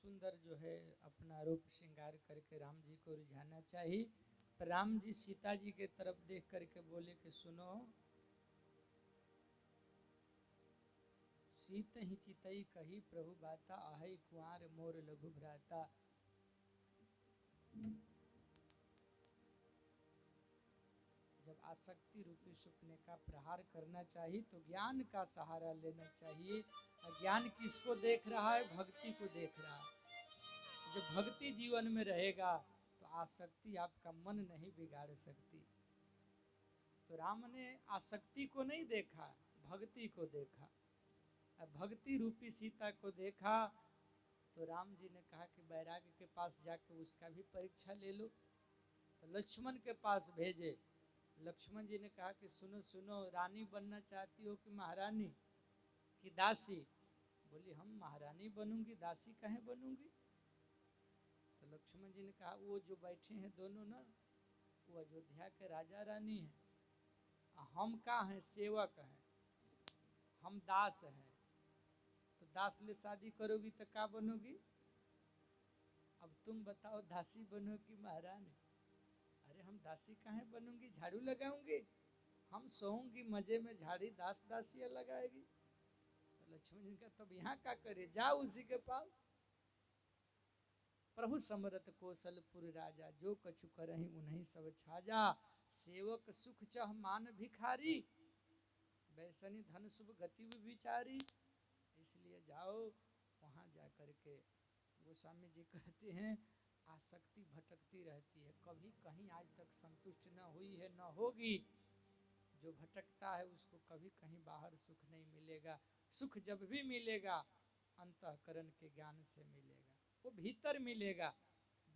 सुंदर जो है अपना रूप श्रृंगार करके राम जी को रिझाना चाहिए। पर राम जी सीता जी के तरफ देख करके बोले कि सुनो, सीत ही चितई कही प्रभु बाता, आहई कुआर मोर लघु भ्राता। जब आसक्ति रूपी सपने का प्रहार करना चाहिए तो ज्ञान का सहारा लेना चाहिए। और ज्ञान किसको देख रहा है? भक्ति को देख रहा है। जब भक्ति जीवन में रहेगा तो आसक्ति आपका मन नहीं बिगाड़ सकती। तो राम ने आसक्ति को नहीं देखा, भक्ति को देखा। और भक्ति रूपी सीता को देखा तो राम जी ने कहा कि बैराग्य के पास जाकर उसका भी परीक्षा ले लो। तो लक्ष्मण के पास भेजे। लक्ष्मण जी ने कहा कि सुनो सुनो, रानी बनना चाहती हो कि महारानी कि दासी? बोली हम महारानी बनूंगी, दासी कहे बनूंगी। तो लक्ष्मण जी ने कहा वो जो बैठे हैं दोनों ना, वो अयोध्या के राजा रानी हैं, हम का हैं? सेवक हैं, हम दास हैं। तो दास ले शादी करोगी तो क्या बनोगी? अब तुम बताओ, दासी बनो कि महारानी? अरे हम दासी कहे बनूंगी, झाड़ू लगाऊंगी, हम सोऊंगी मजे में, झाड़ी दास दासियां लगाएगी। तो लक्ष्मण जी का तब यहाँ का करे, जाओ उसी के पास। प्रभु समरथ कौशलपुर राजा, जो कछु करहि उन्हीं सब छाजा। सेवक सुख चह मान भिखारी, वैसनी धन शुभ गति विचारी। इसलिए जाओ वहां जा करके। गोस्वामी जी कहते हैं आसक्ति भटकती रहती है, कभी कहीं आज तक संतुष्ट न हुई है, न होगी। जो भटकता है उसको कभी कहीं बाहर सुख नहीं मिलेगा। सुख जब भी मिलेगा अंतःकरण के ज्ञान से मिलेगा, वो भीतर मिलेगा।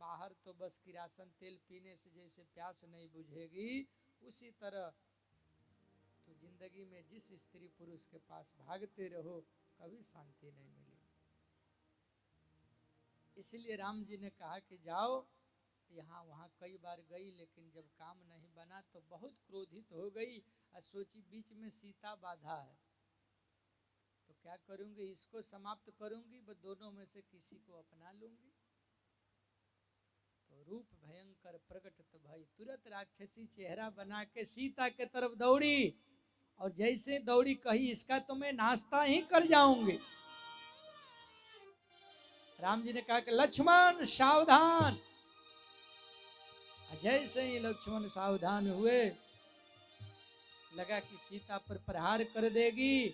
बाहर तो बस किरासन तेल पीने से जैसे प्यास नहीं बुझेगी, उसी तरह तो जिंदगी में जिस स्त्री पुरुष के पास भागते रहो कभी शांति नहीं मिलेगी। इसलिए राम जी ने कहा कि जाओ। यहाँ वहाँ कई बार गई, लेकिन जब काम नहीं बना तो बहुत क्रोधित हो गई और सोची बीच में सीता बाधा है तो क्या करूंगी, इसको समाप्त करूंगी, बस दोनों में से किसी को अपना लूंगी। तो रूप भयंकर प्रकट तो भाई तुरंत राक्षसी चेहरा बना के सीता के तरफ दौड़ी। और जैसे दौड़ी कही इसका तो मैं नाश्ता ही कर जाऊंगी। राम जी ने कहा कि लक्ष्मण सावधान। जैसे ही लक्ष्मण सावधान हुए, लगा कि सीता पर प्रहार कर देगी।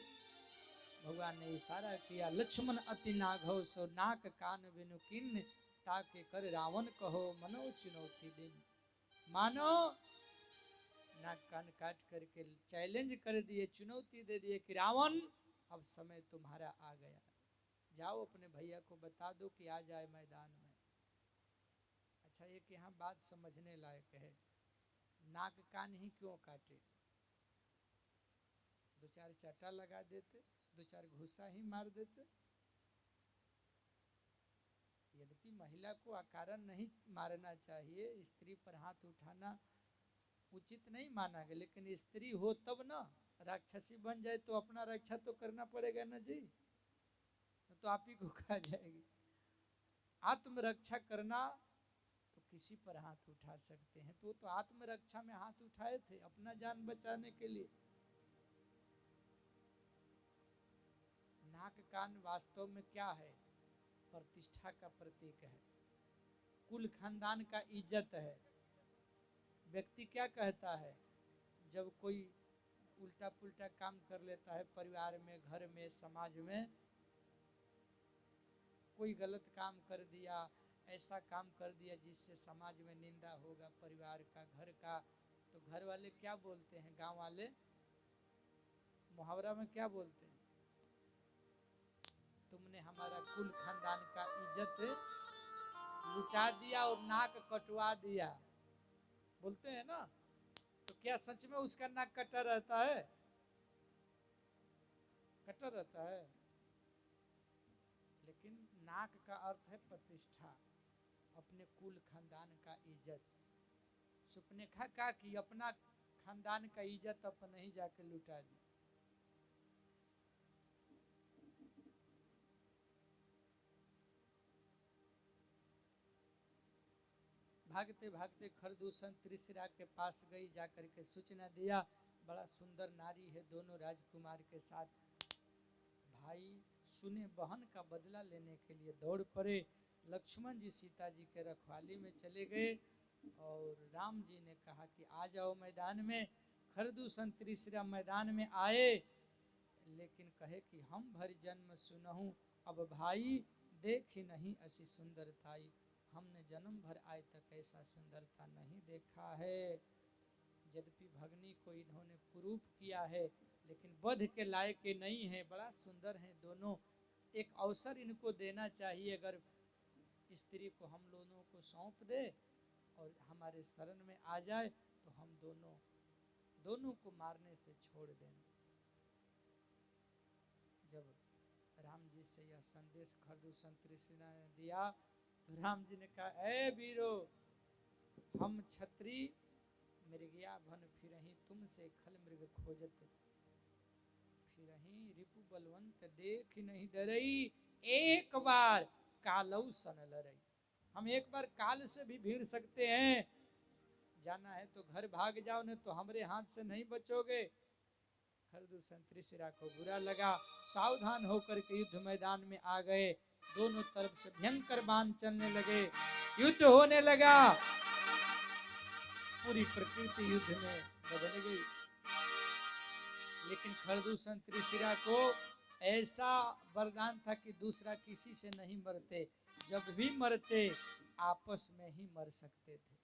भगवान ने इशारा किया, लक्ष्मण अति नाघव सो नाक कान बिनु किन्न, ताके कर रावण कहो मनो चुनौती दिन। मानो नाक कान काट करके चैलेंज कर दिए, चुनौती दे दिए कि रावण अब समय तुम्हारा आ गया, जाओ अपने भैया को बता दो कि आ जाए मैदान में। अच्छा, एक यहाँ बात समझने लायक है, नाक कान ही क्यों काटे? दो चार चाटा लगा देते, दो चार घूसा ही मार देते। यद्यपि महिला को अकारण नहीं मारना चाहिए, स्त्री पर हाथ उठाना उचित नहीं माना गया, लेकिन स्त्री हो तब ना, राक्षसी बन जाए तो अपना रक्षा तो करना पड़ेगा ना जी, तो आप ही को खा जाएगी। आत्मरक्षा करना तो किसी पर हाथ उठा सकते हैं, तो आत्मरक्षा में हाथ उठाए थे अपना जान बचाने के लिए। नाक कान वास्तव में क्या है? प्रतिष्ठा का प्रतीक है, कुल खानदान का इज्जत है। व्यक्ति क्या कहता है जब कोई उल्टा पुल्टा काम कर लेता है, परिवार में, घर में, समाज में कोई गलत काम कर दिया, ऐसा काम कर दिया जिससे समाज में निंदा होगा, परिवार का, घर का, तो घर वाले क्या बोलते हैं? गांव वाले मुहावरा में क्या बोलते हैं? तुमने हमारा कुल खानदान का इज्जत लुटा दिया और नाक कटवा दिया, बोलते हैं ना। तो क्या सच में उसका नाक कटा रहता है? कटा रहता है? लेकिन नाक का अर्थ है प्रतिष्ठा, अपने कुल खानदान का इज्जत। सुपनेखा का कि अपना खानदान का इज्जत अपने ही जाके लुटा दी। भागते भागते खरदूषण त्रिशिरा के पास गई, जाकर के सूचना दिया बड़ा सुंदर नारी है दोनों राजकुमार के साथ। भाई सुने बहन का बदला लेने के लिए दौड़ पड़े। लक्ष्मण जी सीता जी के रखवाली में चले गए और राम जी ने कहा कि आ जाओ मैदान में। खरदूषण त्रिशिरा मैदान में आए, लेकिन कहे कि हम भर जन्म सुनहूं, अब भाई देख ही नहीं ऐसी सुंदरताई, हमने जन्म भर आज तक ऐसा सुंदरता नहीं देखा है। यद्यपि भगनी को इन्होंने कुरूप किया है, लेकिन वध के लायक के नहीं है, बड़ा सुंदर है दोनों। एक अवसर इनको देना चाहिए, अगर स्त्री को हम लोगों को सौंप दे और हमारे शरण में आ जाए तो हम दोनों को मारने से छोड़ देंगे। जब राम जी से यह संदेश खरदूषण त्रिशिरा ने दिया तो राम जी ने कहा, ए वीरो, हम छत्री मृगया भन फिरही, तुमसे खल मृग खोजत फिरही, रिपु बलवंत देख नहीं डरई, एक बार कालऊ सन लड़ई। हम एक बार काल से भी भिड़ सकते हैं, जाना है तो घर भाग जाओ, नहीं तो हमारे हाथ से नहीं बचोगे। खरदूषण त्रिशिरा को बुरा लगा, सावधान होकर के युद्ध मैदान में आ गए। दोनों तरफ से भयंकर बाण चलने लगे, युद्ध होने लगा, पूरी प्रकृति युद्ध में बदल गई। लेकिन खरदूषण त्रिशिरा को ऐसा वरदान था कि दूसरा किसी से नहीं मरते, जब भी मरते आपस में ही मर सकते थे,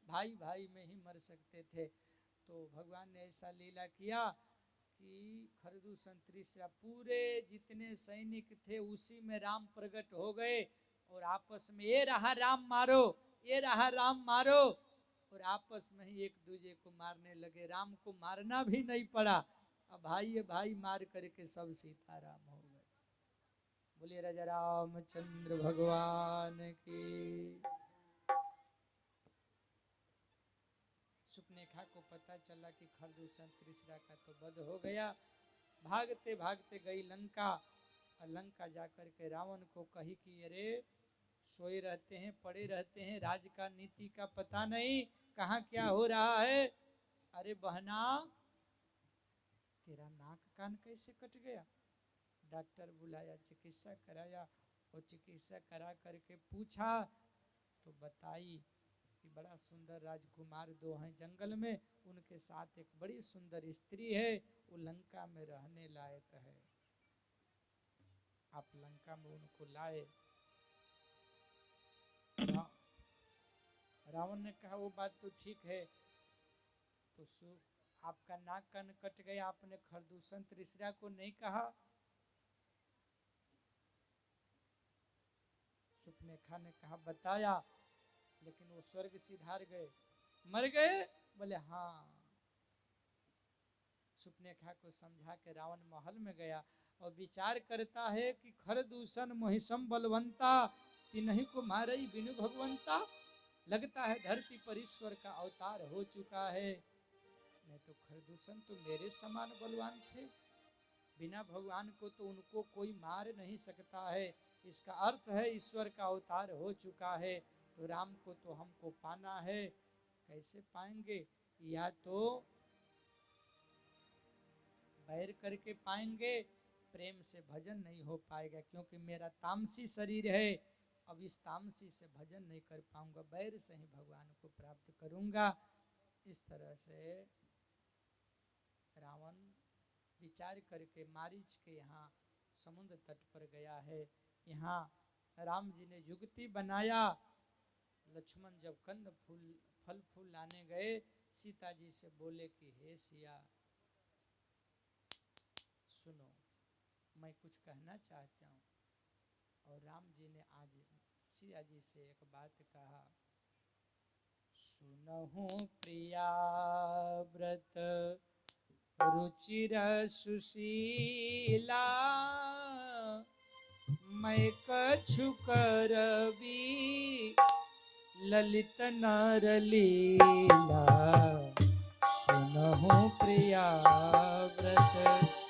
भाई भाई में ही मर सकते थे। तो भगवान ने ऐसा लीला किया कि खरदूषण त्रिशिरा पूरे जितने सैनिक थे उसी में राम प्रकट हो गए और आपस में ये रहा राम मारो, ये रहा राम मारो, और आपस में ही एक दूसरे को मारने लगे। राम को मारना भी नहीं पड़ा, अब भाई भाई मार करके सब सीताराम हो गए। बोलिए राजा रामचंद्र भगवान की। सुपनेखा को पता चला कि खरदूषण त्रिशिरा का तो वध हो गया। भागते भागते गई लंका, लंका जाकर के रावण को कही कि अरे सोए रहते हैं, पड़े रहते हैं, राज का नीति का पता नहीं, कहाँ क्या हो रहा है। अरे बहना, तेरा नाक कान कैसे कट गया? डॉक्टर बुलाया, चिकित्सा कराया, और चिकित्सा करा करके पूछा तो बताई कि बड़ा सुंदर राजकुमार दो हैं जंगल में, उनके साथ एक बड़ी सुंदर स्त्री है, वो लंका में रहने लायक है, आप लंका में उनको लाए। रावण ने कहा वो बात तो ठीक है, तो आपका नाक कान कट गया, आपने खरदूषण त्रिशिरा को नहीं कहा। सुपनेखा ने कहा बताया, लेकिन वो स्वर्ग सिधार गए, मर गए? बोले हाँ। सुपनेखा को समझा के रावण महल में गया और विचार करता है कि खरदूषण महिषम बलवंता, तिन्हीं को मारई बिनु भगवंता। लगता है धरती पर ईश्वर का अवतार हो चुका है, नहीं तो खरदूषण तो मेरे समान बलवान थे, बिना भगवान को तो उनको कोई मार नहीं सकता है। इसका अर्थ है ईश्वर का अवतार हो चुका है, तो राम को तो हमको पाना है। कैसे पाएंगे? या तो बैर करके पाएंगे, प्रेम से भजन नहीं हो पाएगा, क्योंकि मेरा तामसी शरीर है, अब इस तामसी से भजन नहीं कर पाऊंगा, बैर से ही भगवान को प्राप्त करूंगा। इस तरह से रावण विचार करके मारीच के यहाँ समुद्र तट पर गया है। यहाँ राम जी ने युक्ति बनाया। लक्ष्मण जब कंद फूल फल फूल लाने गए, सीता जी से बोले कि हे सिया सुनो, मैं कुछ कहना चाहता हूँ। और राम जी ने आज सिया जी से एक बात कहा, सुनहु प्रिया व्रत रुचिर सुशीला, मैं कछु करबी ललित नर लीला। सुनहु प्रिया व्रत